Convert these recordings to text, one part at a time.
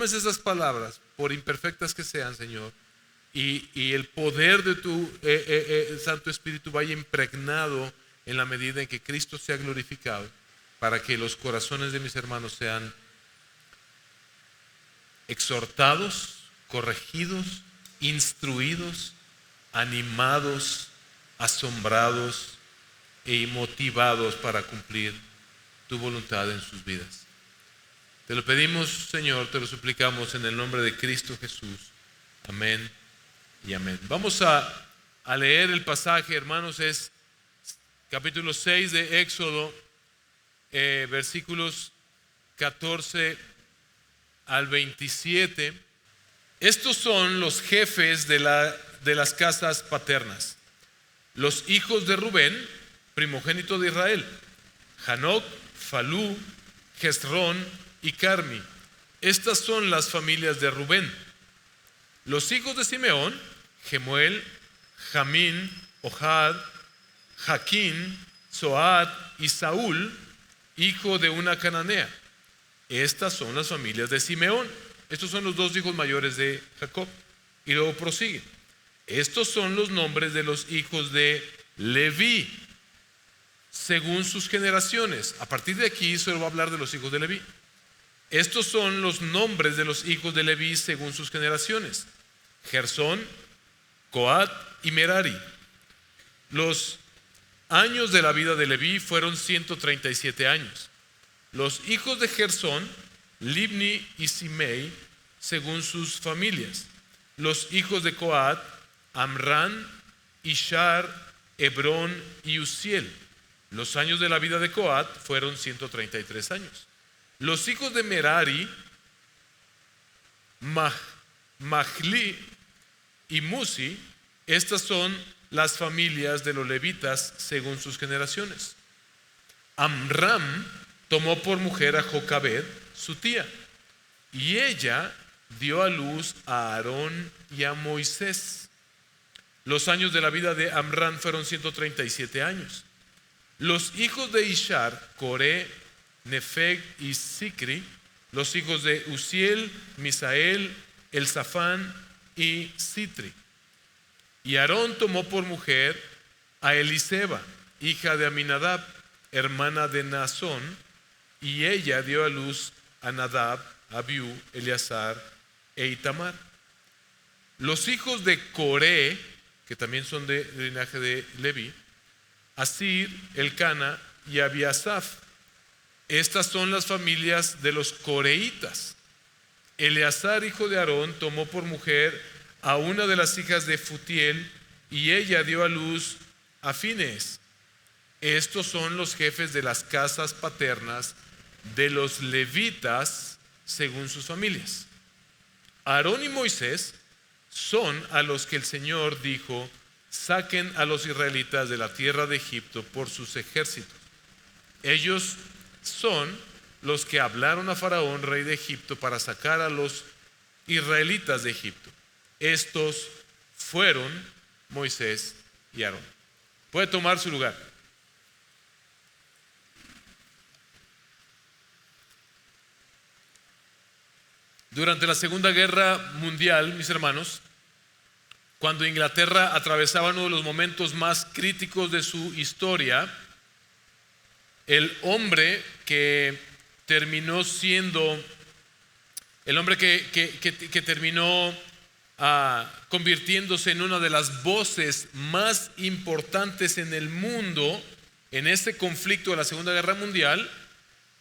tomes esas palabras, por imperfectas que sean, Señor, y el poder de tu Santo Espíritu vaya impregnado en la medida en que Cristo sea glorificado, para que los corazones de mis hermanos sean exhortados, corregidos, instruidos, animados, asombrados y motivados para cumplir tu voluntad en sus vidas. Te lo pedimos, Señor, te lo suplicamos en el nombre de Cristo Jesús. Amén y amén. Vamos a leer el pasaje, hermanos, es capítulo 6 de Éxodo, versículos 14 al 27. Estos son los jefes de las casas paternas. Los hijos de Rubén, primogénito de Israel: Hanoc, Falú, Hezrón y Carmi. Estas son las familias de Rubén. Los hijos de Simeón: Gemuel, Jamín, Ohad, Jaquín, Zoad y Saúl, hijo de una cananea. Estas son las familias de Simeón. Estos son los dos hijos mayores de Jacob. Y luego prosigue: estos son los nombres de los hijos de Leví, según sus generaciones. A partir de aquí solo va a hablar de los hijos de Leví. Estos son los nombres de los hijos de Leví según sus generaciones: Gersón, Coat y Merari. Los años de la vida de Leví fueron 137 años. Los hijos de Gersón: Libni y Simei, según sus familias. Los hijos de Coat: Amrán, Ishar, Hebrón y Uziel. Los años de la vida de Coat fueron 133 años. Los hijos de Merari: Mahli y Musi. Estas son las familias de los levitas según sus generaciones. Amram tomó por mujer a Jocabed, su tía, y ella dio a luz a Aarón y a Moisés. Los años de la vida de Amram fueron 137 años. Los hijos de Ishar: Coré, Nefeg y Sicri. Los hijos de Uziel: Misael, Elzafán y Sitri. Y Aarón tomó por mujer a Eliseba, hija de Aminadab, hermana de Naasón, y ella dio a luz a Nadab, Abiú, Eleazar e Itamar. Los hijos de Coré, que también son de linaje de Leví: Asir, Elcana y Abiasaf. Estas son las familias de los coreitas. Eleazar, hijo de Aarón, tomó por mujer a una de las hijas de Futiel, y ella dio a luz a Finés. Estos son los jefes de las casas paternas de los levitas según sus familias. Aarón y Moisés son a los que el Señor dijo: saquen a los israelitas de la tierra de Egipto por sus ejércitos. Ellos son los que hablaron a Faraón, rey de Egipto, para sacar a los israelitas de Egipto. Estos fueron Moisés y Aarón. Puede tomar su lugar. Durante la Segunda Guerra Mundial, mis hermanos, cuando Inglaterra atravesaba uno de los momentos más críticos de su historia, el hombre que terminó siendo, el hombre que terminó convirtiéndose en una de las voces más importantes en el mundo en este conflicto de la Segunda Guerra Mundial,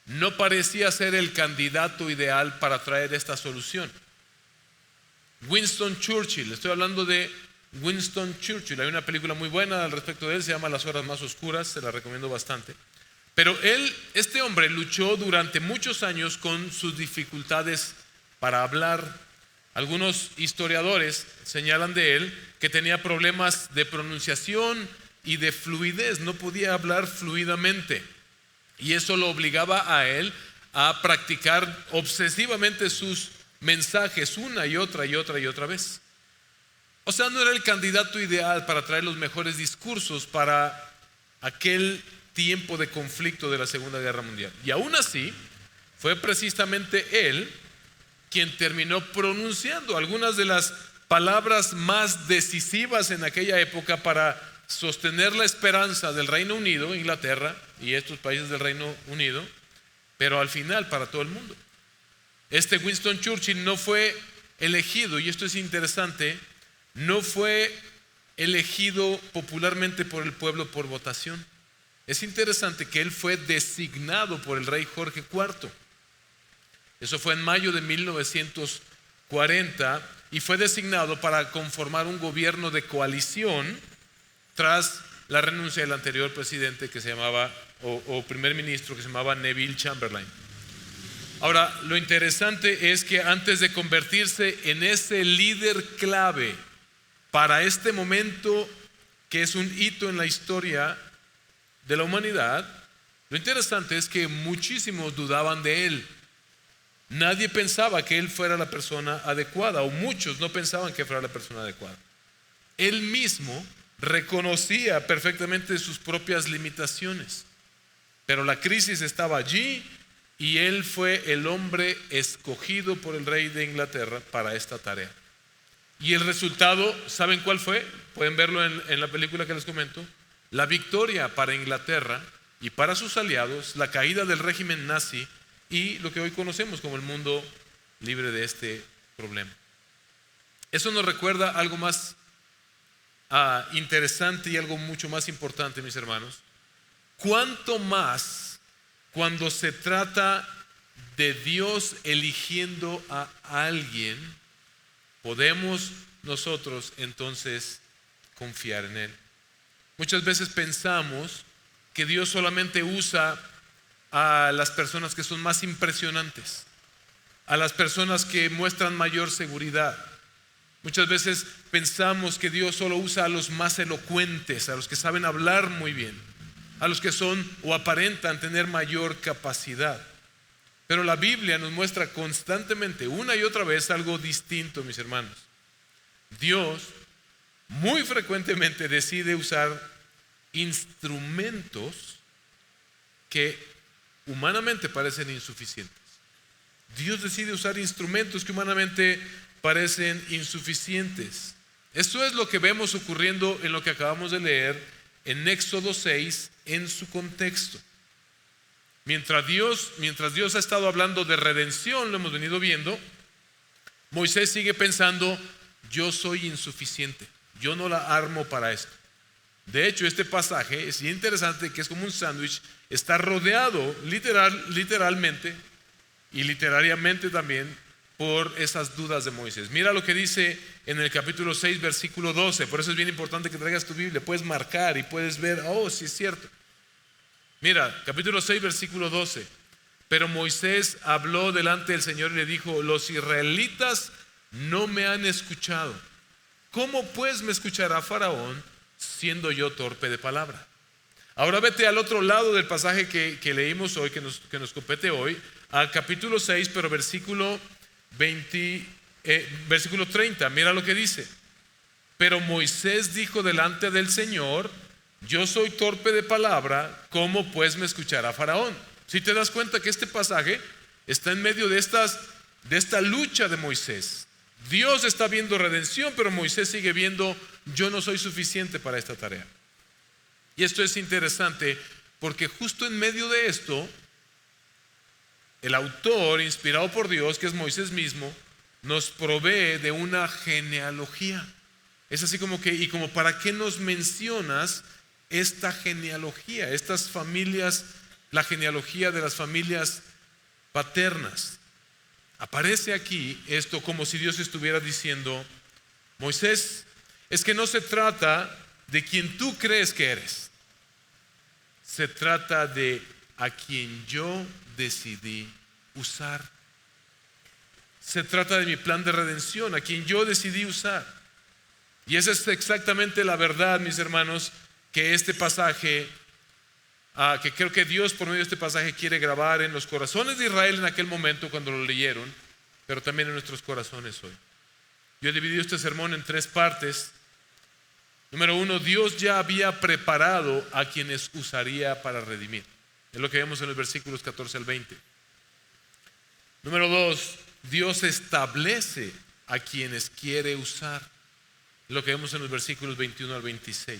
no parecía ser el candidato ideal para traer esta solución. Winston Churchill, estoy hablando de Winston Churchill. Hay una película muy buena al respecto de él, se llama Las horas más oscuras, se la recomiendo bastante. Pero este hombre luchó durante muchos años con sus dificultades para hablar. Algunos historiadores señalan de él que tenía problemas de pronunciación y de fluidez, no podía hablar fluidamente, y eso lo obligaba a él a practicar obsesivamente sus mensajes una y otra vez. O sea, no era el candidato ideal para traer los mejores discursos para aquel tiempo de conflicto de la Segunda Guerra Mundial. Y aún así, fue precisamente él quien terminó pronunciando algunas de las palabras más decisivas en aquella época para sostener la esperanza del Reino Unido, Inglaterra y estos países del Reino Unido, pero al final para todo el mundo. Este Winston Churchill no fue elegido, y esto es interesante, no fue elegido popularmente por el pueblo por votación. Es interesante que él fue designado por el rey Jorge IV. Eso fue en mayo de 1940 y fue designado para conformar un gobierno de coalición tras la renuncia del anterior presidente que se llamaba, o primer ministro que se llamaba Neville Chamberlain. Ahora, lo interesante es que antes de convertirse en ese líder clave para este momento que es un hito en la historia de la humanidad, lo interesante es que muchísimos dudaban de él. Nadie pensaba que él fuera la persona adecuada, o muchos no pensaban que fuera la persona adecuada. Él mismo reconocía perfectamente sus propias limitaciones, pero la crisis estaba allí y él fue el hombre escogido por el rey de Inglaterra para esta tarea. Y el resultado, ¿saben cuál fue? Pueden verlo en la película que les comento. La victoria para Inglaterra y para sus aliados, la caída del régimen nazi y lo que hoy conocemos como el mundo libre de este problema. Eso nos recuerda algo más interesante y algo mucho más importante, mis hermanos. Cuánto más cuando se trata de Dios eligiendo a alguien, podemos nosotros entonces confiar en Él. Muchas veces pensamos que Dios solamente usa a las personas que son más impresionantes, a las personas que muestran mayor seguridad. Muchas veces pensamos que Dios solo usa a los más elocuentes, a los que saben hablar muy bien, a los que son o aparentan tener mayor capacidad. Pero la Biblia nos muestra constantemente, una y otra vez, algo distinto, mis hermanos. Dios muy frecuentemente decide usar instrumentos que humanamente parecen insuficientes. Dios decide usar instrumentos que humanamente parecen insuficientes. Esto es lo que vemos ocurriendo en lo que acabamos de leer en Éxodo 6 en su contexto. Mientras Dios ha estado hablando de redención, lo hemos venido viendo, Moisés sigue pensando, yo soy insuficiente, yo no la armo para esto. De hecho, este pasaje es interesante, que es como un sándwich, está rodeado literalmente y literariamente también por esas dudas de Moisés. Mira lo que dice en el capítulo 6, versículo 12. Por eso es bien importante que traigas tu Biblia, puedes marcar y puedes ver, oh, sí es cierto. Mira, capítulo 6, versículo 12. Pero Moisés habló delante del Señor y le dijo, los israelitas no me han escuchado. ¿Cómo pues me escuchará Faraón siendo yo torpe de palabra? Ahora vete al otro lado del pasaje que leímos hoy, que nos compete hoy, al capítulo 6, pero versículo 30. Mira lo que dice. Pero Moisés dijo delante del Señor, yo soy torpe de palabra, ¿cómo pues me escuchará Faraón? Si te das cuenta que este pasaje está en medio de esta lucha de Moisés. Dios está viendo redención, pero Moisés sigue viendo, yo no soy suficiente para esta tarea. Y esto es interesante porque justo en medio de esto, el autor, inspirado por Dios, que es Moisés mismo, nos provee de una genealogía. Es así como que, y como para qué nos mencionas esta genealogía, estas familias, la genealogía de las familias paternas. Aparece aquí esto como si Dios estuviera diciendo, Moisés, es que no se trata de quien tú crees que eres, se trata de a quien yo decidí usar. Se trata de mi plan de redención, a quien yo decidí usar. Y esa es exactamente la verdad, mis hermanos, que este pasaje, que creo que Dios por medio de este pasaje quiere grabar en los corazones de Israel en aquel momento cuando lo leyeron, pero también en nuestros corazones hoy. Yo he dividido este sermón en 3 partes. Número 1, Dios ya había preparado a quienes usaría para redimir. Es lo que vemos en los versículos 14 al 20. Número 2, Dios establece a quienes quiere usar. Lo que vemos en los versículos 21 al 26.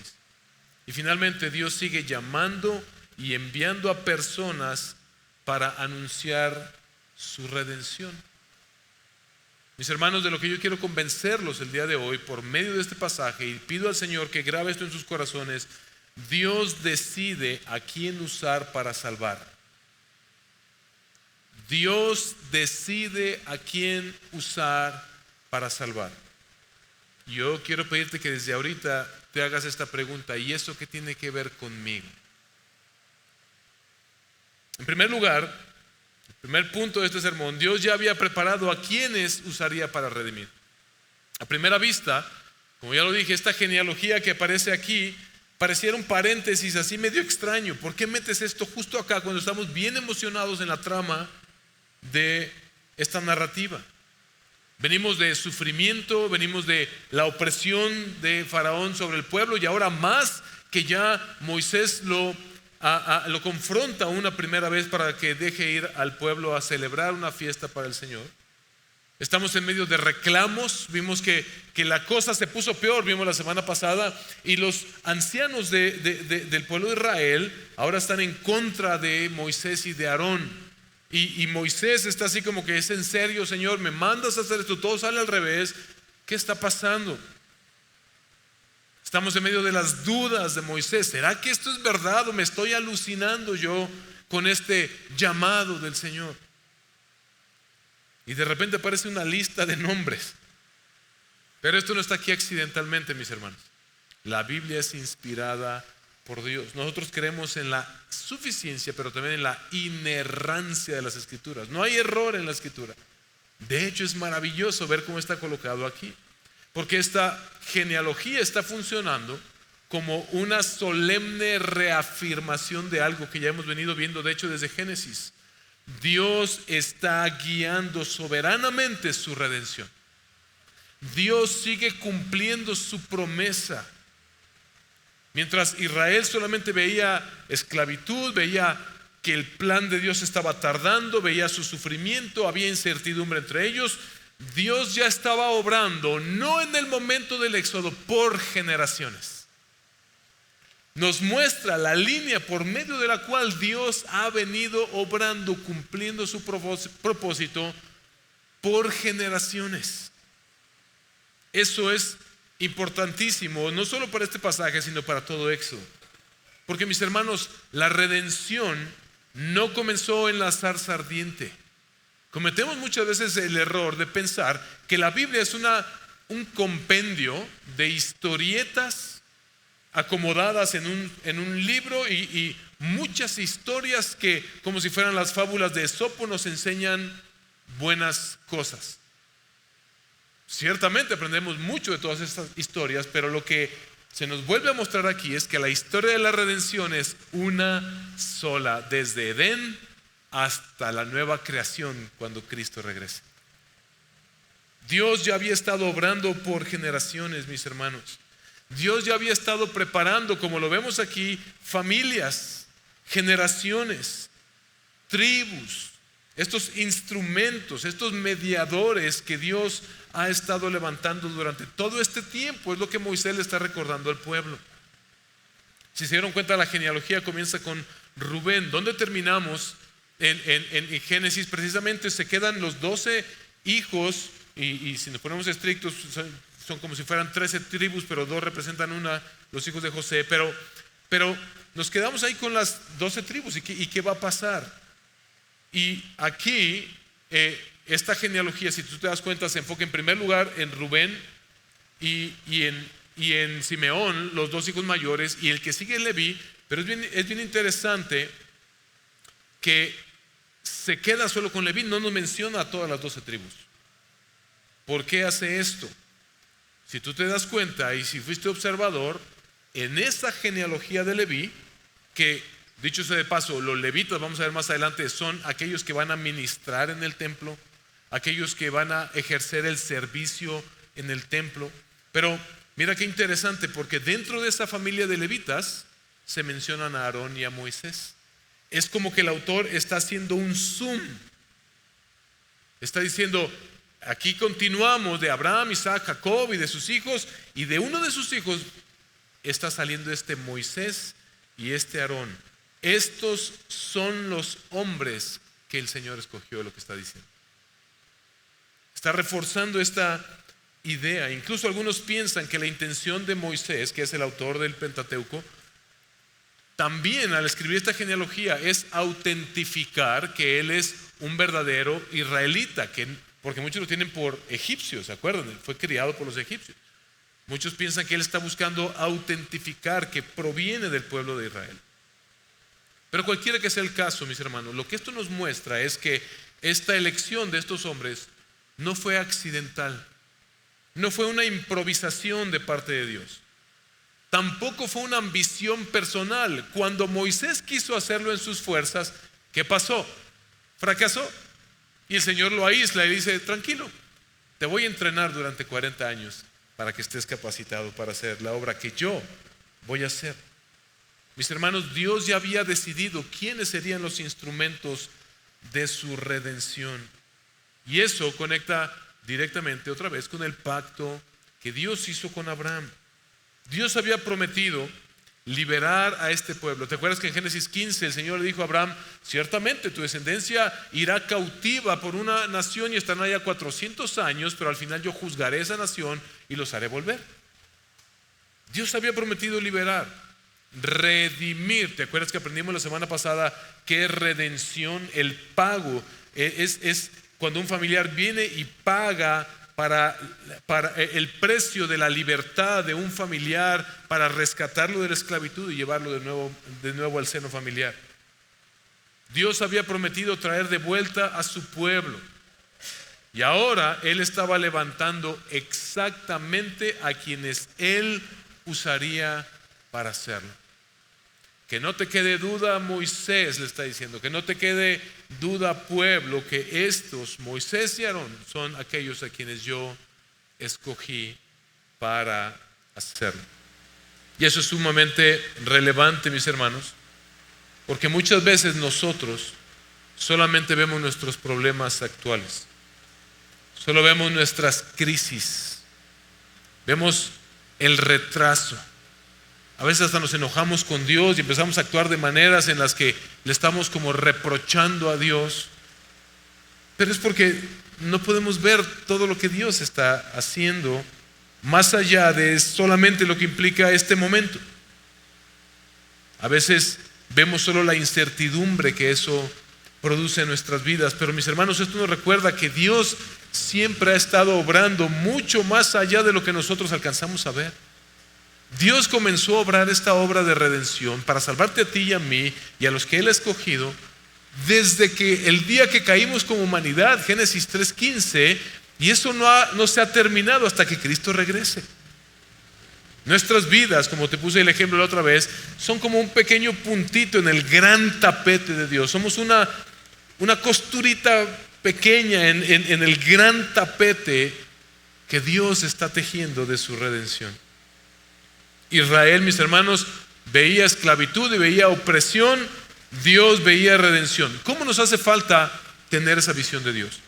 Y finalmente Dios sigue llamando y enviando a personas para anunciar su redención. Mis hermanos, de lo que yo quiero convencerlos el día de hoy por medio de este pasaje, y pido al Señor que grabe esto en sus corazones: Dios decide a quién usar para salvar. Dios decide a quién usar para salvar. Yo quiero pedirte que desde ahorita te hagas esta pregunta: ¿y eso qué tiene que ver conmigo? En primer lugar, el primer punto de este sermón: Dios ya había preparado a quienes usaría para redimir. A primera vista, como ya lo dije, esta genealogía que aparece aquí pareciera un paréntesis así medio extraño. ¿Por qué metes esto justo acá cuando estamos bien emocionados en la trama de esta narrativa? Venimos de sufrimiento, venimos de la opresión de Faraón sobre el pueblo, y ahora más que ya Moisés lo confronta una primera vez para que deje ir al pueblo a celebrar una fiesta para el Señor. Estamos en medio de reclamos. Vimos que la cosa se puso peor, vimos la semana pasada, y los ancianos del pueblo de Israel ahora están en contra de Moisés y de Aarón. Y Moisés está así como que: ¿es en serio, Señor? ¿Me mandas a hacer esto? Todo sale al revés. ¿Qué está pasando? Estamos en medio de las dudas de Moisés. ¿Será que esto es verdad o me estoy alucinando yo con este llamado del Señor? Y de repente aparece una lista de nombres. Pero esto no está aquí accidentalmente, mis hermanos. La Biblia es inspirada por Dios. Nosotros creemos en la suficiencia, pero también en la inerrancia de las Escrituras. No hay error en la Escritura. De hecho, es maravilloso ver cómo está colocado aquí, porque esta genealogía está funcionando como una solemne reafirmación de algo que ya hemos venido viendo, de hecho, desde Génesis. Dios está guiando soberanamente su redención. Dios sigue cumpliendo su promesa. Mientras Israel solamente veía esclavitud, veía que el plan de Dios estaba tardando, veía su sufrimiento, había incertidumbre entre ellos, Dios ya estaba obrando, no en el momento del éxodo, por generaciones. Nos muestra la línea por medio de la cual Dios ha venido obrando, cumpliendo su propósito por generaciones. Eso es importantísimo, no solo para este pasaje, sino para todo Éxodo. Porque, mis hermanos, la redención no comenzó en la zarza ardiente. Cometemos muchas veces el error de pensar que la Biblia es un compendio de historietas acomodadas en un libro, y muchas historias que, como si fueran las fábulas de Esopo, nos enseñan buenas cosas. Ciertamente aprendemos mucho de todas estas historias, pero lo que se nos vuelve a mostrar aquí es que la historia de la redención es una sola, desde Edén hasta la nueva creación cuando Cristo regrese. Dios ya había estado obrando por generaciones, mis hermanos. Dios ya había estado preparando, como lo vemos aquí, familias, generaciones, tribus, estos instrumentos, estos mediadores que Dios ha estado levantando durante todo este tiempo. Es lo que Moisés le está recordando al pueblo. Si se dieron cuenta, la genealogía comienza con Rubén. ¿Dónde terminamos? En Génesis precisamente se quedan los 12 hijos, y si nos ponemos estrictos son como si fueran 13 tribus, pero 2 representan una, los hijos de José. Pero nos quedamos ahí con las 12 tribus. ¿Y qué va a pasar? Y aquí esta genealogía, si tú te das cuenta, se enfoca en primer lugar en Rubén y en Simeón, los 2 hijos mayores, y el que sigue es Leví. Pero es bien interesante que se queda solo con Leví, no nos menciona a todas las 12 tribus. ¿Por qué hace esto? Si tú te das cuenta, y si fuiste observador, en esa genealogía de Leví, que dicho sea de paso, los levitas, vamos a ver más adelante, son aquellos que van a ministrar en el templo, aquellos que van a ejercer el servicio en el templo. Pero mira qué interesante, porque dentro de esa familia de levitas se mencionan a Aarón y a Moisés. Es como que el autor está haciendo un zoom Está diciendo, aquí continuamos de Abraham, Isaac, Jacob y de sus hijos, y de uno de sus hijos está saliendo este Moisés y este Aarón. Estos son los hombres que el Señor escogió, lo que está diciendo. Está reforzando esta idea. Incluso algunos piensan que la intención de Moisés, que es el autor del Pentateuco, también al escribir esta genealogía es autentificar que él es un verdadero israelita, porque muchos lo tienen por egipcio, ¿se acuerdan? Fue criado por los egipcios. Muchos piensan que él está buscando autentificar que proviene del pueblo de Israel. Pero cualquiera que sea el caso, mis hermanos, lo que esto nos muestra es que esta elección de estos hombres no fue accidental, no fue una improvisación de parte de Dios, tampoco fue una ambición personal. Cuando Moisés quiso hacerlo en sus fuerzas, ¿qué pasó? Fracasó. Y el Señor lo aísla y dice, tranquilo, te voy a entrenar durante 40 años para que estés capacitado para hacer la obra que yo voy a hacer. Mis hermanos, Dios ya había decidido quiénes serían los instrumentos de su redención. Y eso conecta directamente otra vez con el pacto que Dios hizo con Abraham. Dios había prometido liberar a este pueblo. ¿Te acuerdas que en Génesis 15 el Señor le dijo a Abraham, ciertamente tu descendencia irá cautiva por una nación y estarán allá 400 años, pero al final yo juzgaré esa nación y los haré volver? Dios había prometido liberar, redimir. ¿Te acuerdas que aprendimos la semana pasada que es redención? El pago es cuando un familiar viene y paga para el precio de la libertad de un familiar, para rescatarlo de la esclavitud y llevarlo de nuevo al seno familiar. Dios había prometido traer de vuelta a su pueblo, y ahora Él estaba levantando exactamente a quienes Él usaría para hacerlo. Que no te quede duda, Moisés le está diciendo, que no te quede duda, pueblo, que estos, Moisés y Aarón, son aquellos a quienes yo escogí para hacerlo. Y eso es sumamente relevante, mis hermanos, porque muchas veces nosotros solamente vemos nuestros problemas actuales, solo vemos nuestras crisis, vemos el retraso. A veces hasta nos enojamos con Dios y empezamos a actuar de maneras en las que le estamos como reprochando a Dios. Pero es porque no podemos ver todo lo que Dios está haciendo más allá de solamente lo que implica este momento. A veces vemos solo la incertidumbre que eso produce en nuestras vidas. Pero mis hermanos, esto nos recuerda que Dios siempre ha estado obrando mucho más allá de lo que nosotros alcanzamos a ver. Dios comenzó a obrar esta obra de redención para salvarte a ti y a mí y a los que Él ha escogido desde que el día que caímos como humanidad, Génesis 3:15, y eso no se ha terminado hasta que Cristo regrese. Nuestras vidas, como te puse el ejemplo la otra vez, son como un pequeño puntito en el gran tapete de Dios. Somos una costurita pequeña en el gran tapete que Dios está tejiendo de su redención. Israel, mis hermanos, veía esclavitud y veía opresión. Dios veía redención. ¿Cómo nos hace falta tener esa visión de Dios?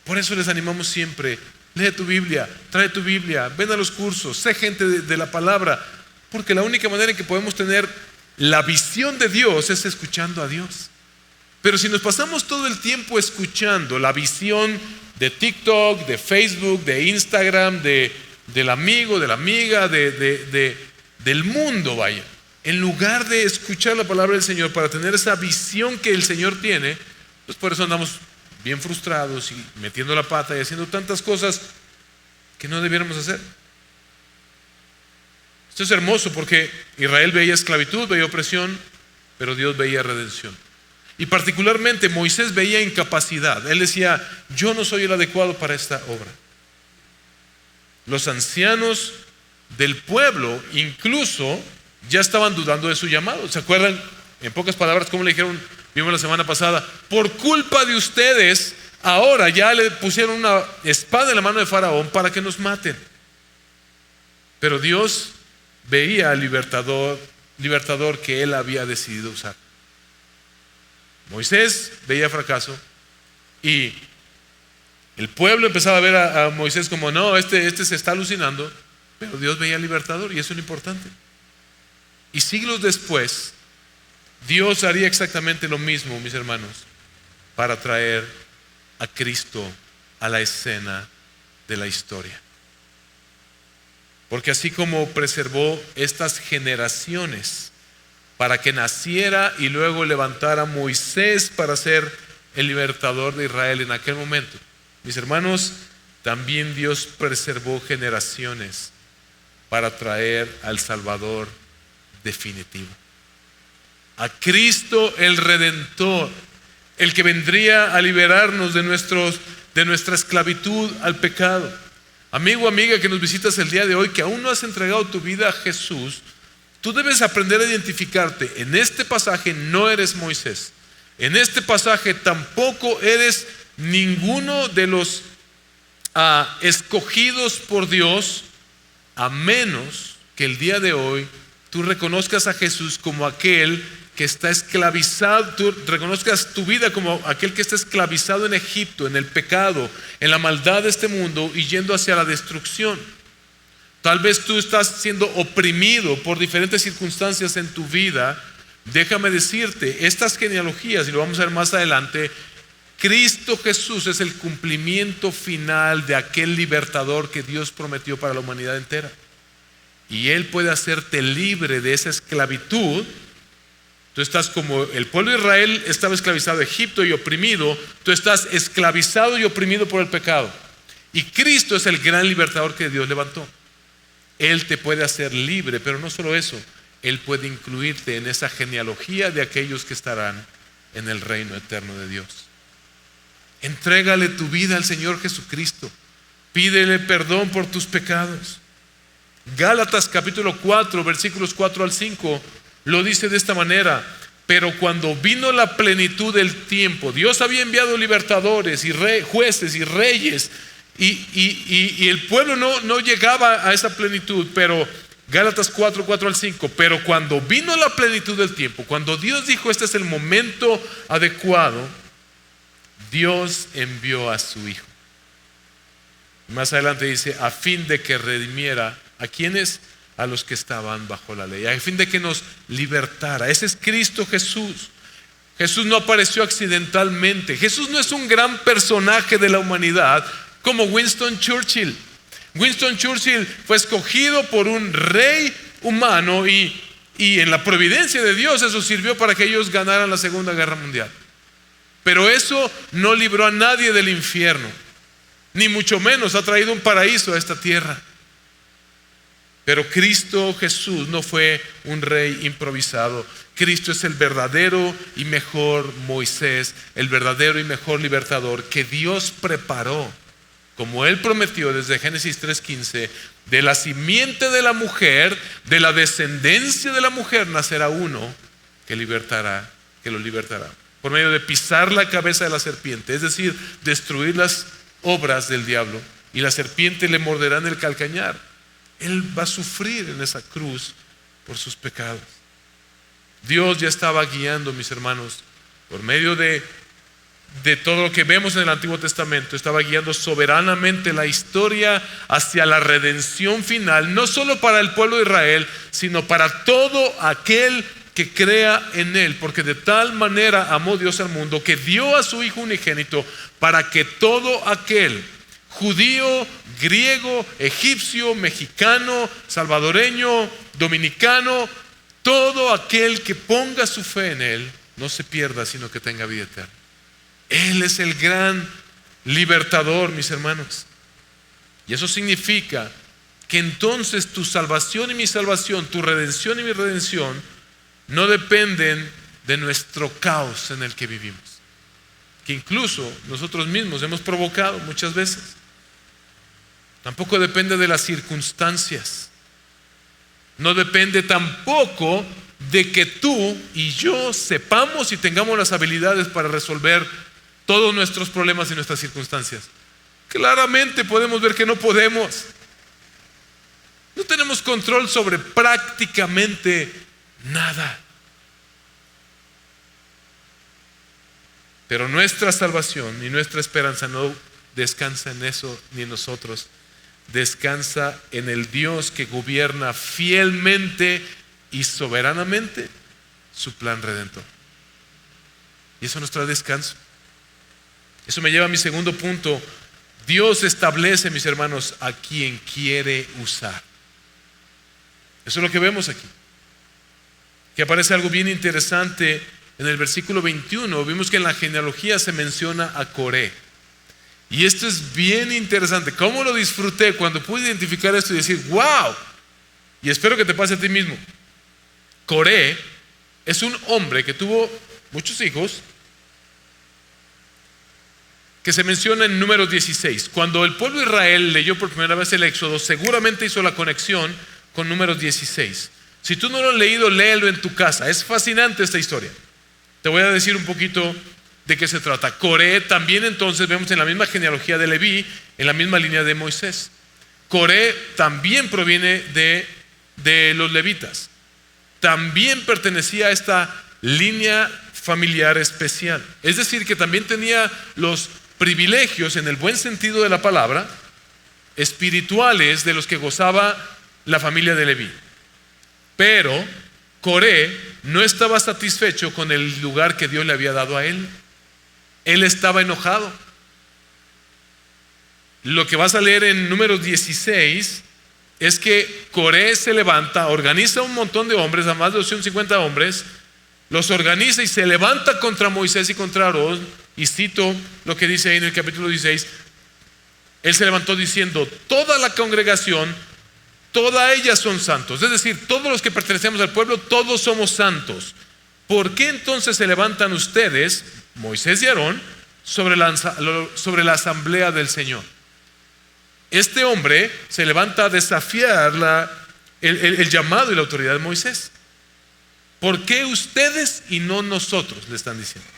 Por eso les animamos siempre: lee tu Biblia, trae tu Biblia, ven a los cursos, sé gente de la palabra, porque la única manera en que podemos tener la visión de Dios es escuchando a Dios. Pero si nos pasamos todo el tiempo escuchando la visión de TikTok, de Facebook, de Instagram, del amigo, de la amiga, del mundo, vaya, en lugar de escuchar la palabra del Señor para tener esa visión que el Señor tiene, pues por eso andamos bien frustrados y metiendo la pata y haciendo tantas cosas que no debiéramos hacer. Esto es hermoso porque Israel veía esclavitud, veía opresión, pero Dios veía redención. Y particularmente Moisés veía incapacidad. Él decía: yo no soy el adecuado para esta obra. Los ancianos del pueblo incluso ya estaban dudando de su llamado. ¿Se acuerdan? En pocas palabras, como le dijeron, vimos la semana pasada: por culpa de ustedes, ahora ya le pusieron una espada en la mano de Faraón para que nos maten. Pero Dios veía al libertador que Él había decidido usar. Moisés veía fracaso y El pueblo empezaba a ver a Moisés como, no, este se está alucinando, pero Dios veía al libertador y eso es lo importante. Y siglos después, Dios haría exactamente lo mismo, mis hermanos, para traer a Cristo a la escena de la historia. Porque así como preservó estas generaciones para que naciera y luego levantara Moisés para ser el libertador de Israel en aquel momento, mis hermanos, también Dios preservó generaciones para traer al Salvador definitivo, a Cristo el Redentor, el que vendría a liberarnos de nuestra esclavitud al pecado. Amigo, amiga que nos visitas el día de hoy, que aún no has entregado tu vida a Jesús, tú debes aprender a identificarte. En este pasaje no eres Moisés. En este pasaje tampoco eres ninguno de los escogidos por Dios, a menos que el día de hoy tú reconozcas a Jesús como aquel que está esclavizado, tú reconozcas tu vida como aquel que está esclavizado en Egipto, en el pecado, en la maldad de este mundo y yendo hacia la destrucción. Tal vez tú estás siendo oprimido por diferentes circunstancias en tu vida. Déjame decirte, estas genealogías, y lo vamos a ver más adelante, Cristo Jesús es el cumplimiento final de aquel libertador que Dios prometió para la humanidad entera. Y Él puede hacerte libre de esa esclavitud. Tú estás como el pueblo de Israel estaba esclavizado a Egipto y oprimido. Tú estás esclavizado y oprimido por el pecado. Y Cristo es el gran libertador que Dios levantó. Él te puede hacer libre, pero no solo eso, Él puede incluirte en esa genealogía de aquellos que estarán en el reino eterno de Dios. Entrégale tu vida al Señor Jesucristo. Pídele perdón por tus pecados. Gálatas capítulo 4, versículos 4 al 5, lo dice de esta manera: pero cuando vino la plenitud del tiempo, Dios había enviado libertadores y jueces y reyes, y el pueblo no llegaba a esa plenitud. Pero Gálatas 4, 4 al 5, pero cuando vino la plenitud del tiempo, cuando Dios dijo este es el momento adecuado, Dios envió a su Hijo. Más adelante dice, a fin de que redimiera a quienes, a los que estaban bajo la ley, a fin de que nos libertara. Ese es Cristo Jesús. Jesús no apareció accidentalmente. Jesús no es un gran personaje de la humanidad como Winston Churchill. Winston Churchill fue escogido por un rey humano y en la providencia de Dios eso sirvió para que ellos ganaran la Segunda Guerra Mundial. Pero eso no libró a nadie del infierno, ni mucho menos ha traído un paraíso a esta tierra. Pero Cristo Jesús no fue un rey improvisado. Cristo es el verdadero y mejor Moisés, el verdadero y mejor libertador que Dios preparó, como Él prometió desde Génesis 3:15, de la simiente de la mujer, de la descendencia de la mujer, nacerá uno que lo libertará, por medio de pisar la cabeza de la serpiente, es decir, destruir las obras del diablo, y la serpiente le morderá en el calcañar. Él va a sufrir en esa cruz por sus pecados. Dios ya estaba guiando, mis hermanos, por medio de todo lo que vemos en el Antiguo Testamento, estaba guiando soberanamente la historia hacia la redención final, no solo para el pueblo de Israel, sino para todo aquel que crea en Él, porque de tal manera amó Dios al mundo que dio a su Hijo unigénito para que todo aquel, judío, griego, egipcio, mexicano, salvadoreño, dominicano, todo aquel que ponga su fe en Él no se pierda, sino que tenga vida eterna. Él es el gran libertador, mis hermanos. Y eso significa que entonces tu salvación y mi salvación, tu redención y mi redención, no dependen de nuestro caos en el que vivimos, que incluso nosotros mismos hemos provocado muchas veces. Tampoco depende de las circunstancias. No depende tampoco de que tú y yo sepamos y tengamos las habilidades para resolver todos nuestros problemas y nuestras circunstancias. Claramente podemos ver que no podemos. No tenemos control sobre prácticamente nada. Pero nuestra salvación y nuestra esperanza no descansa en eso ni en nosotros. Descansa en el Dios que gobierna fielmente y soberanamente su plan redentor. Y eso nos trae descanso. Eso me lleva a mi segundo punto. Dios establece, mis hermanos, a quien quiere usar. Eso es lo que vemos aquí. Que aparece algo bien interesante en el versículo 21. Vimos que en la genealogía se menciona a Coré. Y esto es bien interesante. ¿Cómo lo disfruté cuando pude identificar esto y decir, wow? Y espero que te pase a ti mismo. Coré es un hombre que tuvo muchos hijos, que se menciona en Números 16. Cuando el pueblo de Israel leyó por primera vez el Éxodo, seguramente hizo la conexión con Números 16. Si tú no lo has leído, léelo en tu casa. Es fascinante esta historia. Te voy a decir un poquito de qué se trata. Coré también, entonces vemos en la misma genealogía de Leví, en la misma línea de Moisés. Coré también proviene de los levitas. También pertenecía a esta línea familiar especial. Es decir, que también tenía los privilegios, en el buen sentido de la palabra, espirituales de los que gozaba la familia de Leví. Pero Coré no estaba satisfecho con el lugar que Dios le había dado a él. Él estaba enojado. Lo que vas a leer en Números 16 es que Coré se levanta, organiza un montón de hombres, a más de 250 hombres, los organiza y se levanta contra Moisés y contra Aarón. Y cito lo que dice ahí en el capítulo 16. Él se levantó diciendo: toda la congregación, todas ellas son santos. Es decir, todos los que pertenecemos al pueblo, todos somos santos. ¿Por qué entonces se levantan ustedes, Moisés y Aarón, sobre la asamblea del Señor? Este hombre se levanta a desafiar el llamado y la autoridad de Moisés. ¿Por qué ustedes y no nosotros?, le están diciendo.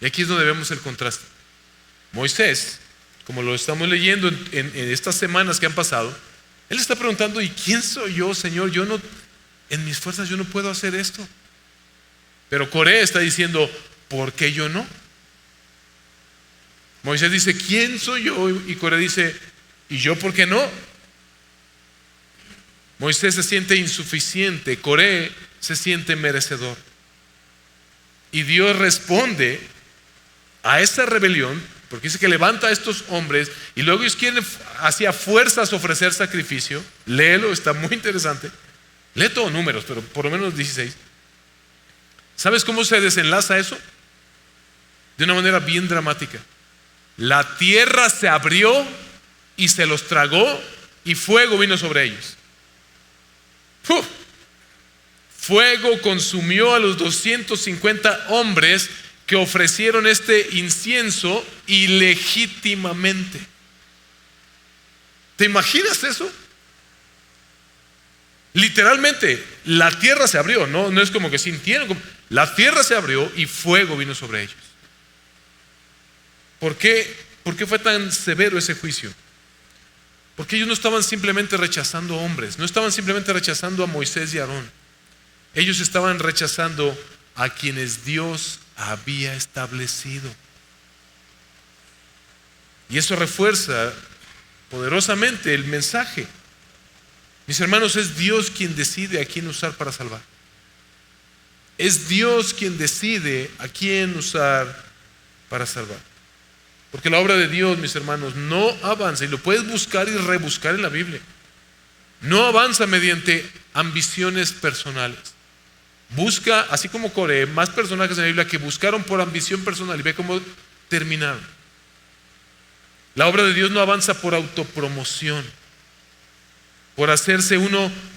Y aquí es donde vemos el contraste. Moisés, como lo estamos leyendo en estas semanas que han pasado, él está preguntando: ¿y quién soy yo, Señor? Yo no, en mis fuerzas yo no puedo hacer esto. Pero Coré está diciendo: ¿por qué yo no? Moisés dice: ¿quién soy yo? Y Coré dice: ¿y yo por qué no? Moisés se siente insuficiente, Coré se siente merecedor. Y Dios responde a esa rebelión, porque dice que levanta a estos hombres y luego ellos quieren hacia fuerzas ofrecer sacrificio. Léelo, está muy interesante. Lee todo Números, pero por lo menos 16. ¿Sabes cómo se desenlaza eso? De una manera bien dramática. La tierra se abrió y se los tragó y fuego vino sobre ellos. ¡Uf! Fuego consumió a los 250 hombres que ofrecieron este incienso ilegítimamente. ¿Te imaginas eso? Literalmente, la tierra se abrió, no es como que sintieron. La tierra se abrió y fuego vino sobre ellos. ¿Por qué fue tan severo ese juicio? Porque ellos no estaban simplemente rechazando hombres, no estaban simplemente rechazando a Moisés y a Aarón. Ellos estaban rechazando a quienes Dios había establecido. Y eso refuerza poderosamente el mensaje. Mis hermanos, es Dios quien decide a quién usar para salvar. Es Dios quien decide a quién usar para salvar. Porque la obra de Dios, mis hermanos, no avanza, y lo puedes buscar y rebuscar en la Biblia. No avanza mediante ambiciones personales. Busca, así como Coré, más personajes en la Biblia que buscaron por ambición personal, y ve cómo terminaron. La obra de Dios no avanza por autopromoción, por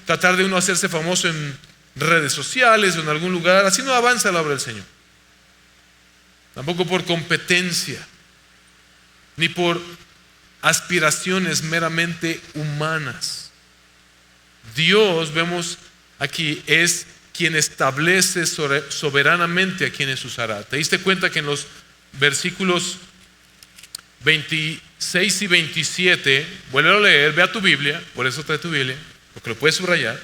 tratar de uno hacerse famoso en redes sociales o en algún lugar. Así no avanza la obra del Señor. Tampoco por competencia, ni por aspiraciones meramente humanas. Dios, vemos aquí, es quien establece soberanamente a quienes usará. ¿Te diste cuenta que en los versículos 26 y 27, vuelve a leer, ve a tu Biblia, por eso trae tu Biblia, porque lo puedes subrayar?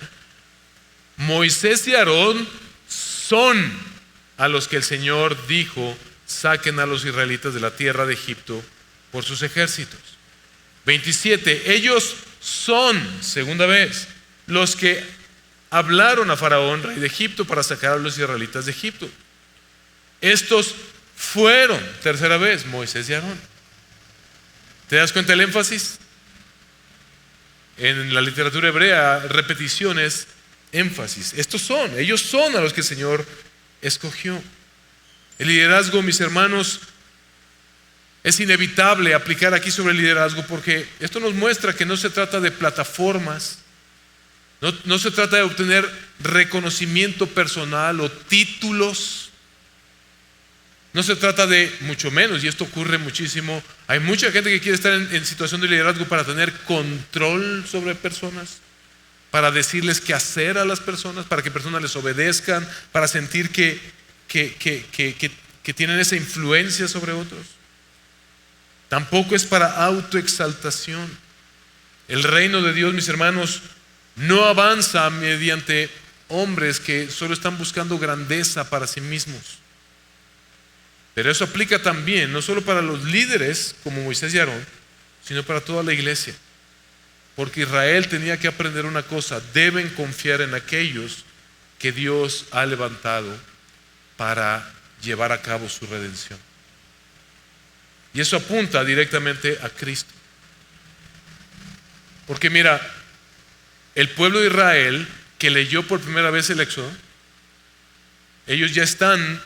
Moisés y Aarón son a los que el Señor dijo: saquen a los israelitas de la tierra de Egipto por sus ejércitos. 27. Ellos son, segunda vez, los que hablaron a Faraón, rey de Egipto, para sacar a los israelitas de Egipto. Estos fueron, tercera vez, Moisés y Aarón. ¿Te das cuenta el énfasis? En la literatura hebrea, repeticiones, énfasis. Ellos son a los que el Señor escogió. El liderazgo, mis hermanos, es inevitable aplicar aquí sobre el liderazgo, porque esto nos muestra que no se trata de plataformas, no se trata de obtener reconocimiento personal o títulos, no se trata de, mucho menos, y esto ocurre muchísimo, hay mucha gente que quiere estar en situación de liderazgo para tener control sobre personas, para decirles qué hacer a las personas, para que personas les obedezcan, para sentir que tienen esa influencia sobre otros. Tampoco es para autoexaltación. El reino de Dios, mis hermanos, no avanza mediante hombres que solo están buscando grandeza para sí mismos. Pero eso aplica también, no solo para los líderes como Moisés y Aarón, sino para toda la iglesia. Porque Israel tenía que aprender una cosa: deben confiar en aquellos que Dios ha levantado para llevar a cabo su redención. Y eso apunta directamente a Cristo. Porque mira, el pueblo de Israel que leyó por primera vez el Éxodo, ellos ya están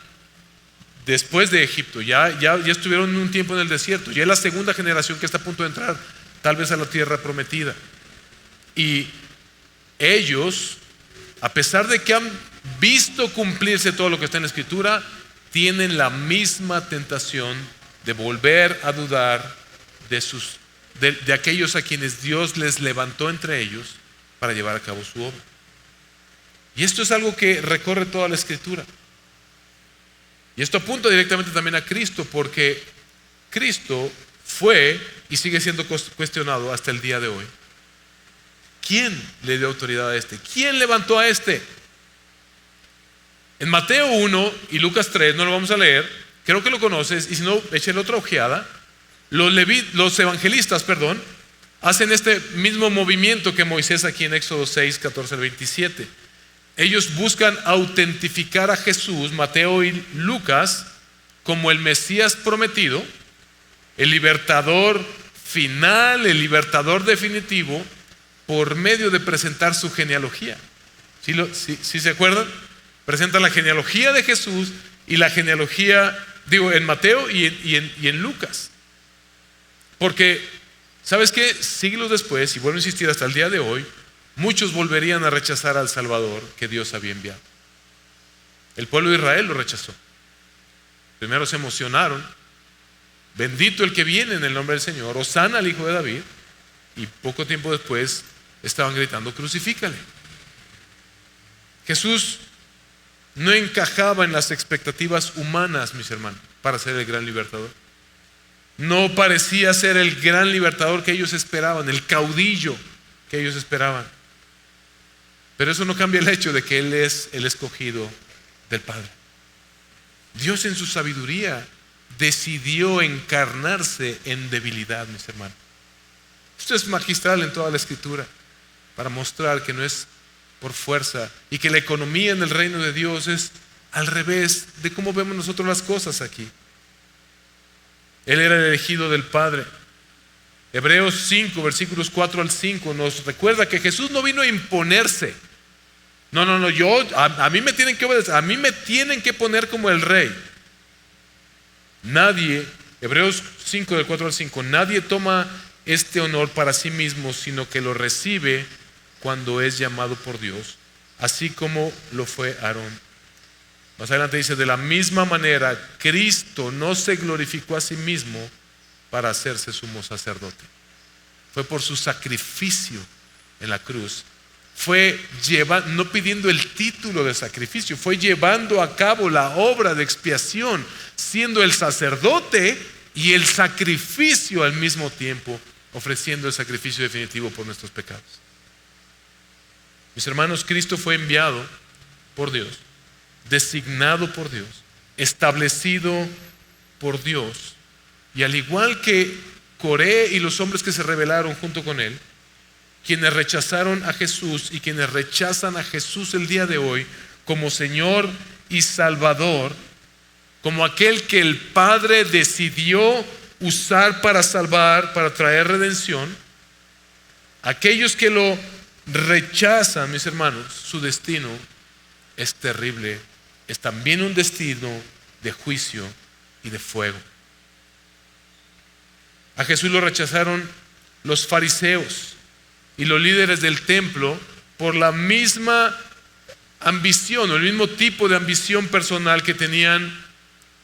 después de Egipto, ya estuvieron un tiempo en el desierto, ya es la segunda generación que está a punto de entrar tal vez a la tierra prometida. Y ellos, a pesar de que han visto cumplirse todo lo que está en la Escritura, tienen la misma tentación de volver a dudar de aquellos a quienes Dios les levantó entre ellos para llevar a cabo su obra. Y esto es algo que recorre toda la Escritura. Y esto apunta directamente también a Cristo, porque Cristo fue y sigue siendo cuestionado hasta el día de hoy. ¿Quién le dio autoridad a este? ¿Quién levantó a este? En Mateo 1 y Lucas 3, no lo vamos a leer, creo que lo conoces, y si no, échale otra ojeada. Los evangelistas, hacen este mismo movimiento que Moisés aquí en Éxodo 6, 14 al 27. Ellos buscan autentificar a Jesús, Mateo y Lucas, como el Mesías prometido, el libertador final, el libertador definitivo, por medio de presentar su genealogía. ¿Sí se acuerdan? Presentan la genealogía de Jesús y la genealogía, en Mateo y en Lucas. Porque, ¿sabes qué? Siglos después, y vuelvo a insistir hasta el día de hoy, muchos volverían a rechazar al Salvador que Dios había enviado. El pueblo de Israel lo rechazó. Primero se emocionaron: bendito el que viene en el nombre del Señor, hosana al Hijo de David. Y poco tiempo después estaban gritando: crucifícale. Jesús no encajaba en las expectativas humanas, mis hermanos, para ser el gran libertador. No parecía ser el gran libertador que ellos esperaban, el caudillo que ellos esperaban. Pero eso no cambia el hecho de que Él es el escogido del Padre. Dios, en su sabiduría, decidió encarnarse en debilidad, mis hermanos. Esto es magistral en toda la Escritura, para mostrar que no es por fuerza y que la economía en el reino de Dios es al revés de cómo vemos nosotros las cosas aquí. Él era el elegido del Padre. Hebreos 5, versículos 4 al 5 nos recuerda que Jesús no vino a imponerse. No, a mí me tienen que obedecer, a mí me tienen que poner como el rey. Nadie, Hebreos 5 del 4 al 5, nadie toma este honor para sí mismo, sino que lo recibe cuando es llamado por Dios, así como lo fue Aarón. Más adelante dice: de la misma manera, Cristo no se glorificó a sí mismo para hacerse sumo sacerdote. Fue por su sacrificio en la cruz. Fue no pidiendo el título de sacrificio, fue llevando a cabo la obra de expiación, siendo el sacerdote y el sacrificio al mismo tiempo, ofreciendo el sacrificio definitivo por nuestros pecados. Mis hermanos, Cristo fue enviado por Dios, designado por Dios, establecido por Dios, y al igual que Coré y los hombres que se rebelaron junto con él, quienes rechazaron a Jesús y quienes rechazan a Jesús el día de hoy como Señor y Salvador, como aquel que el Padre decidió usar para salvar, para traer redención. Aquellos que lo rechazan, mis hermanos, su destino es terrible, es también un destino de juicio y de fuego. A Jesús lo rechazaron los fariseos y los líderes del templo por la misma ambición o el mismo tipo de ambición personal que tenían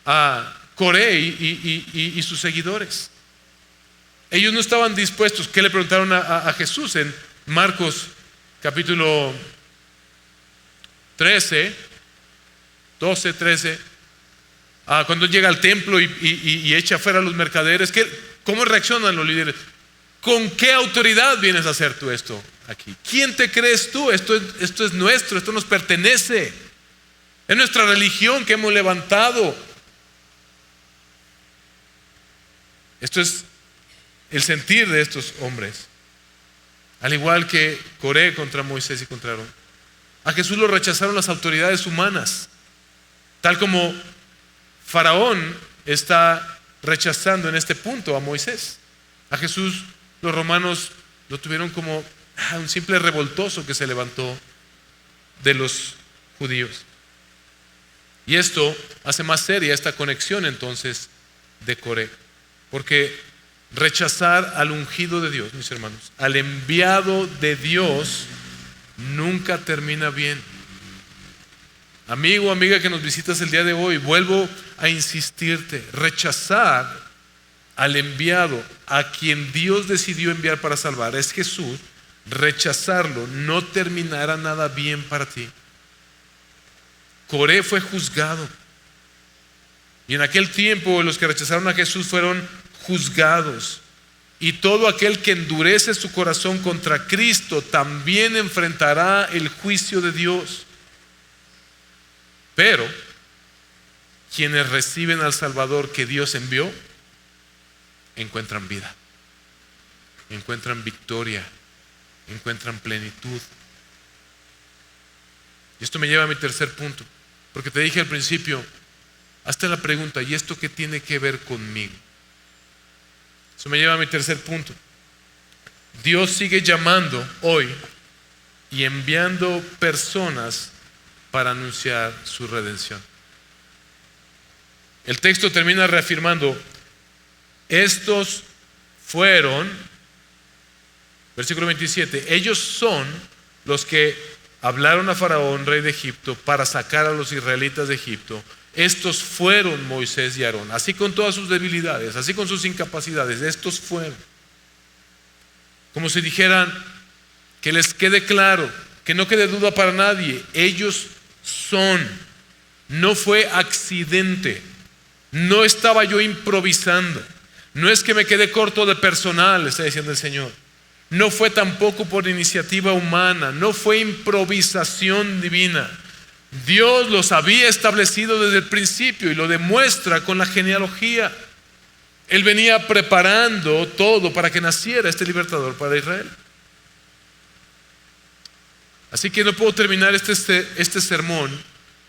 a Coré y sus seguidores. Ellos no estaban dispuestos. ¿Qué le preguntaron a Jesús en Marcos capítulo 13, 12, 13? Cuando llega al templo y echa fuera a los mercaderes, ¿cómo reaccionan los líderes? ¿Con qué autoridad vienes a hacer tú esto aquí? ¿Quién te crees tú? Esto es nuestro, esto nos pertenece. Es nuestra religión que hemos levantado. Esto es el sentir de estos hombres. Al igual que Coré contra Moisés y contra Aarón. A Jesús lo rechazaron las autoridades humanas, tal como Faraón está rechazando en este punto a Moisés. A Jesús los romanos lo tuvieron como un simple revoltoso que se levantó de los judíos. Y esto hace más seria esta conexión entonces de Coré, porque rechazar al ungido de Dios, mis hermanos, al enviado de Dios, nunca termina bien. Amigo, amiga que nos visitas el día de hoy, vuelvo a insistirte, rechazar al enviado, a quien Dios decidió enviar para salvar, es Jesús. Rechazarlo no terminará nada bien para ti. Coré fue juzgado, y en aquel tiempo los que rechazaron a Jesús fueron juzgados, y todo aquel que endurece su corazón contra Cristo también enfrentará el juicio de Dios. Pero quienes reciben al Salvador que Dios envió encuentran vida, encuentran victoria, encuentran plenitud. Y esto me lleva a mi tercer punto, porque te dije al principio, hazte la pregunta, ¿y esto qué tiene que ver conmigo? Eso me lleva a mi tercer punto. Dios sigue llamando hoy y enviando personas para anunciar su redención. El texto termina reafirmando, estos fueron, versículo 27, ellos son los que hablaron a Faraón, rey de Egipto, para sacar a los israelitas de Egipto. Estos fueron Moisés y Aarón, así con todas sus debilidades, así con sus incapacidades, estos fueron. Como si dijeran, que les quede claro, que no quede duda para nadie, ellos son. No fue accidente, no estaba yo improvisando, no es que me quedé corto de personal, está diciendo el Señor. No fue tampoco por iniciativa humana, no fue improvisación divina. Dios los había establecido desde el principio y lo demuestra con la genealogía. Él venía preparando todo para que naciera este libertador para Israel. Así que no puedo terminar este sermón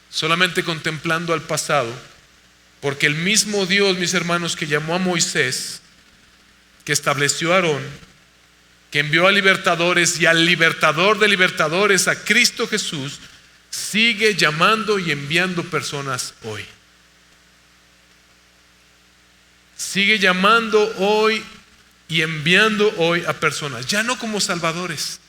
solamente contemplando al pasado, porque el mismo Dios, mis hermanos, que llamó a Moisés, que estableció a Aarón, que envió a libertadores y al libertador de libertadores, a Cristo Jesús, sigue llamando y enviando personas hoy. Sigue llamando hoy y enviando hoy a personas, ya no como salvadores.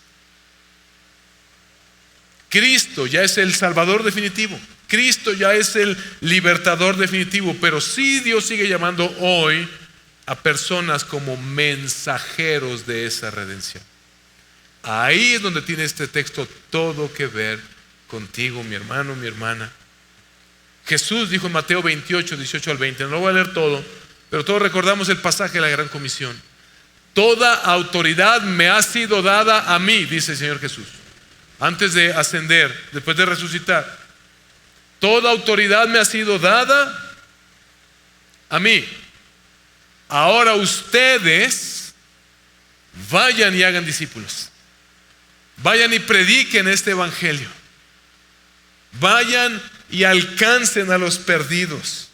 Cristo ya es el Salvador definitivo, Cristo ya es el libertador definitivo, pero sí Dios sigue llamando hoy a personas como mensajeros de esa redención. Ahí es donde tiene este texto todo que ver contigo, mi hermano, mi hermana. Jesús dijo en Mateo 28, 18 al 20, no lo voy a leer todo, pero todos recordamos el pasaje de la Gran Comisión. Toda autoridad me ha sido dada a mí, dice el Señor Jesús, antes de ascender, después de resucitar. Toda autoridad me ha sido dada a mí. ahora ustedes vayan y hagan discípulos. Vayan y prediquen este evangelio. Vayan y alcancen a los perdidos.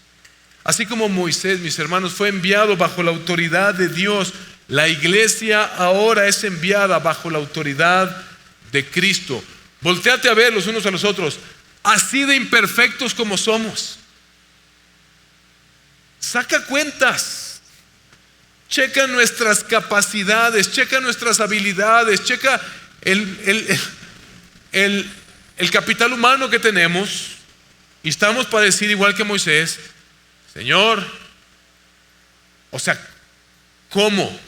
Así como Moisés, mis hermanos, fue enviado bajo la autoridad de Dios, la iglesia ahora es enviada bajo la autoridad de Cristo. Voltéate a ver los unos a los otros, así de imperfectos como somos. Saca cuentas, checa nuestras capacidades, checa nuestras habilidades, checa el capital humano que tenemos, y estamos para decir igual que Moisés: Señor, o sea, ¿cómo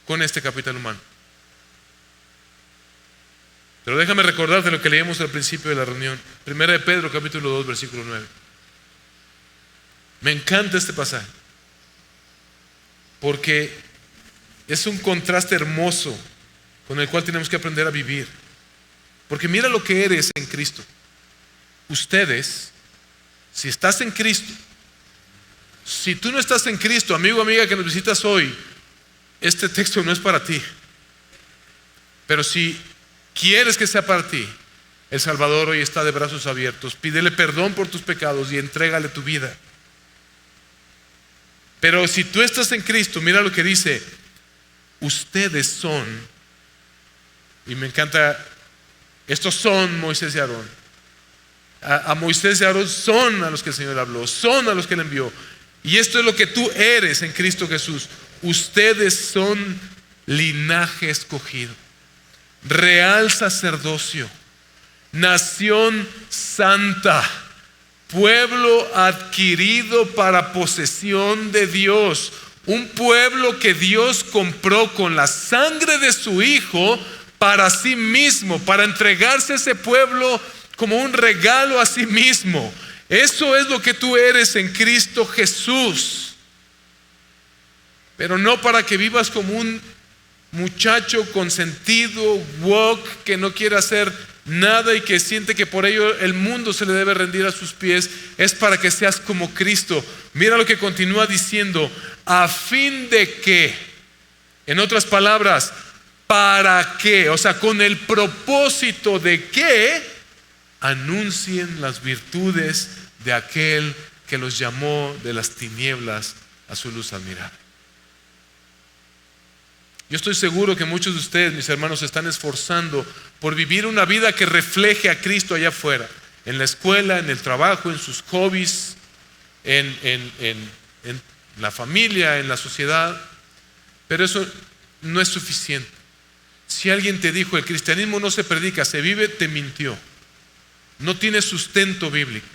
con este capital humano? Pero déjame recordarte lo que leímos al principio de la reunión. Primera de Pedro, capítulo 2, versículo 9. Me encanta este pasaje, porque es un contraste hermoso con el cual tenemos que aprender a vivir. Porque mira lo que eres en Cristo. Ustedes, si estás en Cristo, si tú no estás en Cristo, amigo, amiga que nos visitas hoy, este texto no es para ti. Pero si quieres que sea para ti, el Salvador hoy está de brazos abiertos. Pídele perdón por tus pecados y entrégale tu vida. Pero si tú estás en Cristo, mira lo que dice: ustedes son, y me encanta, estos son Moisés y Aarón. A Moisés y Aarón son a los que el Señor habló, son a los que Él envió. Y esto es lo que tú eres en Cristo Jesús. Ustedes son linaje escogido, real sacerdocio, nación santa, pueblo adquirido para posesión de Dios, un pueblo que Dios compró con la sangre de su Hijo para sí mismo, para entregarse a ese pueblo como un regalo a sí mismo. Eso es lo que tú eres en Cristo Jesús. Pero no para que vivas como un muchacho consentido, woke, que no quiere hacer nada y que siente que por ello el mundo se le debe rendir a sus pies. Es para que seas como Cristo. Mira lo que continúa diciendo: a fin de que, en otras palabras, para que, o sea, con el propósito de que anuncien las virtudes de aquel que los llamó de las tinieblas a su luz admirable. Yo estoy seguro que muchos de ustedes, mis hermanos, se están esforzando por vivir una vida que refleje a Cristo allá afuera, en la escuela, en el trabajo, en sus hobbies, en la familia, en la sociedad. Pero eso no es suficiente. Si alguien te dijo el cristianismo no se predica, se vive, te mintió. No tiene sustento bíblico.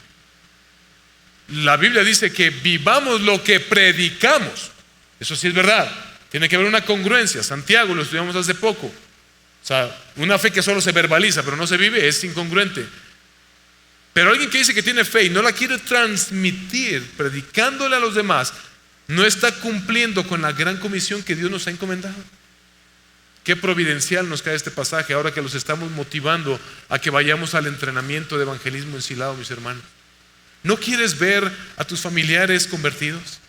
La Biblia dice que vivamos lo que predicamos. Eso sí es verdad. Tiene que haber una congruencia. Santiago lo estudiamos hace poco. O sea, una fe que solo se verbaliza pero no se vive es incongruente. Pero alguien que dice que tiene fe y no la quiere transmitir predicándole a los demás, no está cumpliendo con la gran comisión que Dios nos ha encomendado. Qué providencial nos cae este pasaje ahora que los estamos motivando a que vayamos al entrenamiento de evangelismo en Silao, mis hermanos. ¿No quieres ver a tus familiares convertidos?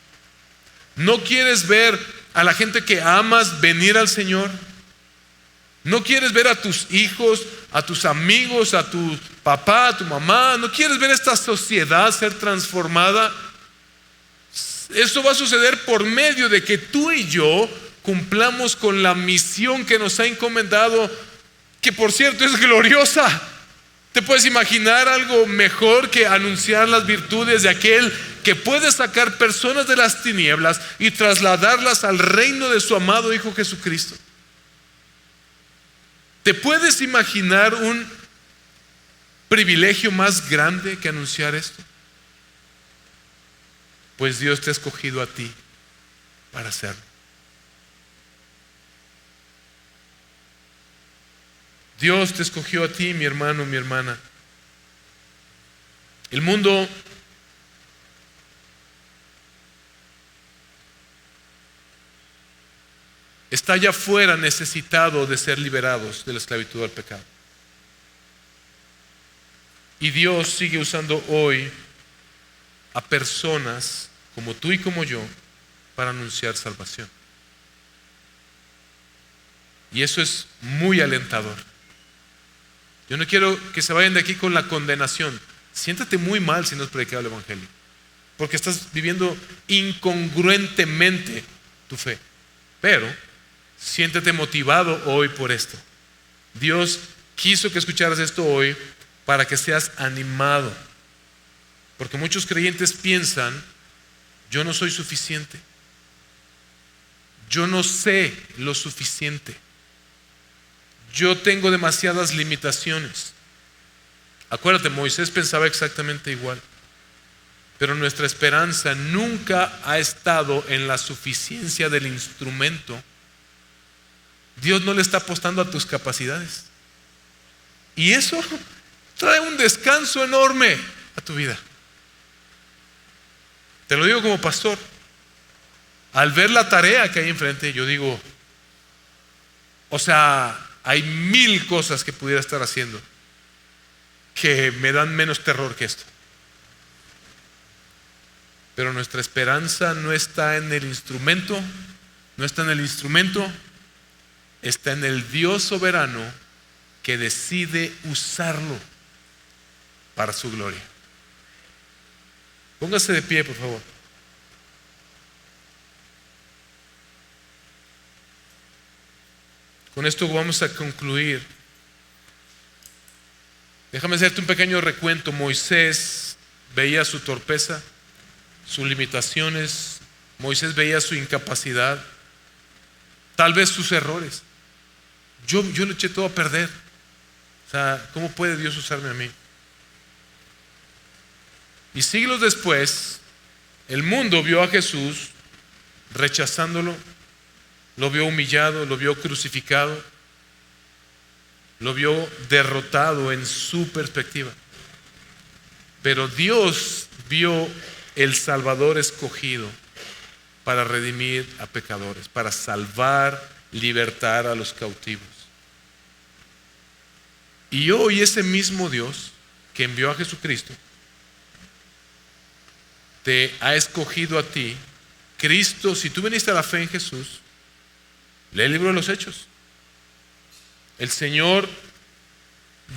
¿No quieres ver a la gente que amas venir al Señor? ¿No quieres ver a tus hijos, a tus amigos, a tu papá, a tu mamá? ¿No quieres ver esta sociedad ser transformada? Esto va a suceder por medio de que tú y yo cumplamos con la misión que nos ha encomendado, que por cierto es gloriosa. ¿Te puedes imaginar algo mejor que anunciar las virtudes de aquel que puede sacar personas de las tinieblas y trasladarlas al reino de su amado Hijo Jesucristo? ¿Te puedes imaginar un privilegio más grande que anunciar esto? Pues Dios te ha escogido a ti para hacerlo. Dios te escogió a ti, mi hermano, mi hermana. El mundo está allá afuera necesitado de ser liberados de la esclavitud al pecado. Y Dios sigue usando hoy a personas como tú y como yo para anunciar salvación. Y eso es muy alentador. Yo no quiero que se vayan de aquí con la condenación. Siéntate muy mal si no has predicado el Evangelio, porque estás viviendo incongruentemente tu fe. Pero siéntete motivado hoy por esto. Dios quiso que escucharas esto hoy para que seas animado. Porque muchos creyentes piensan: yo no soy suficiente, yo no sé lo suficiente, yo tengo demasiadas limitaciones. Acuérdate, Moisés pensaba exactamente igual. Pero nuestra esperanza nunca ha estado en la suficiencia del instrumento. Dios no le está apostando a tus capacidades. Y eso trae un descanso enorme a tu vida. Te lo digo como pastor. Al ver la tarea que hay enfrente, yo digo, o sea, hay 1000 cosas que pudiera estar haciendo que me dan menos terror que esto. Pero nuestra esperanza no está en el instrumento, está en el Dios soberano que decide usarlo para su gloria. Póngase de pie, por favor. Con esto vamos a concluir. Déjame hacerte un pequeño recuento. Moisés veía su torpeza, sus limitaciones. Moisés veía su incapacidad, tal vez sus errores. Yo lo eché todo a perder. O sea, ¿cómo puede Dios usarme a mí? Y siglos después, el mundo vio a Jesús rechazándolo, lo vio humillado, lo vio crucificado, lo vio derrotado en su perspectiva. Pero Dios vio el Salvador escogido para redimir a pecadores, para salvar, libertar a los cautivos. Y hoy ese mismo Dios que envió a Jesucristo te ha escogido a ti. Cristo, si tú viniste a la fe en Jesús, lee el libro de los Hechos. El Señor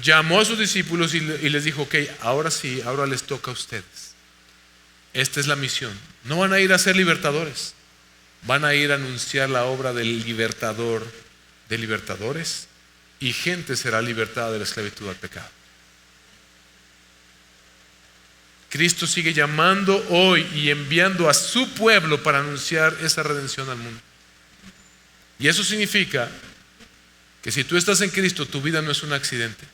llamó a sus discípulos y les dijo: ok, ahora sí, ahora les toca a ustedes. Esta es la misión. No van a ir a ser libertadores, van a ir a anunciar la obra del libertador de libertadores, y gente será libertada de la esclavitud al pecado. Cristo sigue llamando hoy y enviando a su pueblo para anunciar esa redención al mundo. Y eso significa que si tú estás en Cristo, tu vida no es un accidente.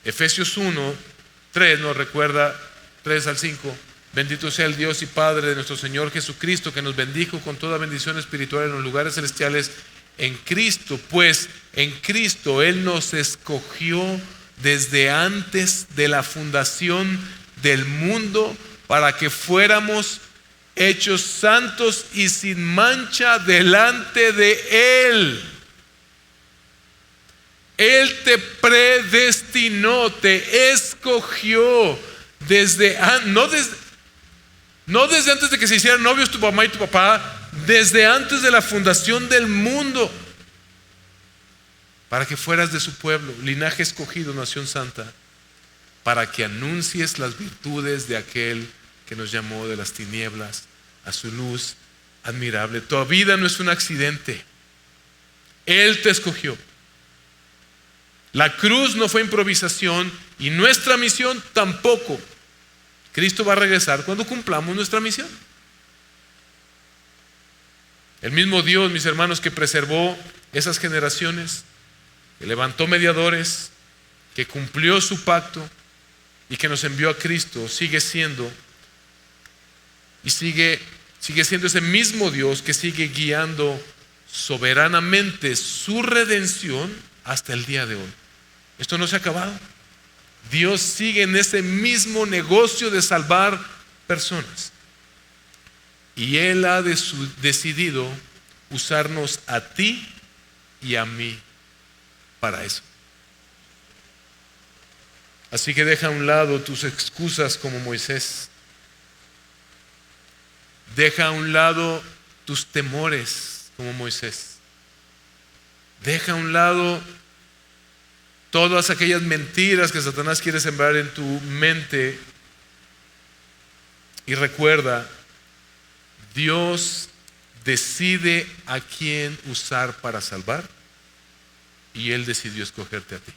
Efesios 1:3 nos recuerda, 3 al 5: bendito sea el Dios y Padre de nuestro Señor Jesucristo, que nos bendijo con toda bendición espiritual en los lugares celestiales en Cristo. Pues en Cristo Él nos escogió desde antes de la fundación del mundo para que fuéramos hechos santos y sin mancha delante de Él. Él te predestinó, te escogió no desde antes de que se hicieran novios tu mamá y tu papá, desde antes de la fundación del mundo, para que fueras de su pueblo, linaje escogido, nación santa, para que anuncies las virtudes de aquel que nos llamó de las tinieblas a su luz admirable. Tu vida no es un accidente. Él te escogió. La cruz no fue improvisación y nuestra misión tampoco. Cristo va a regresar cuando cumplamos nuestra misión. El mismo Dios, mis hermanos, que preservó esas generaciones, que levantó mediadores, que cumplió su pacto y que nos envió a Cristo, sigue siendo ese mismo Dios que sigue guiando soberanamente su redención hasta el día de hoy. Esto no se ha acabado. Dios sigue en ese mismo negocio de salvar personas. Y Él ha decidido usarnos a ti y a mí para eso. Así que deja a un lado tus excusas como Moisés. Deja a un lado tus temores, como Moisés. Deja a un lado todas aquellas mentiras que Satanás quiere sembrar en tu mente. Y recuerda, Dios decide a quién usar para salvar, y Él decidió escogerte a ti.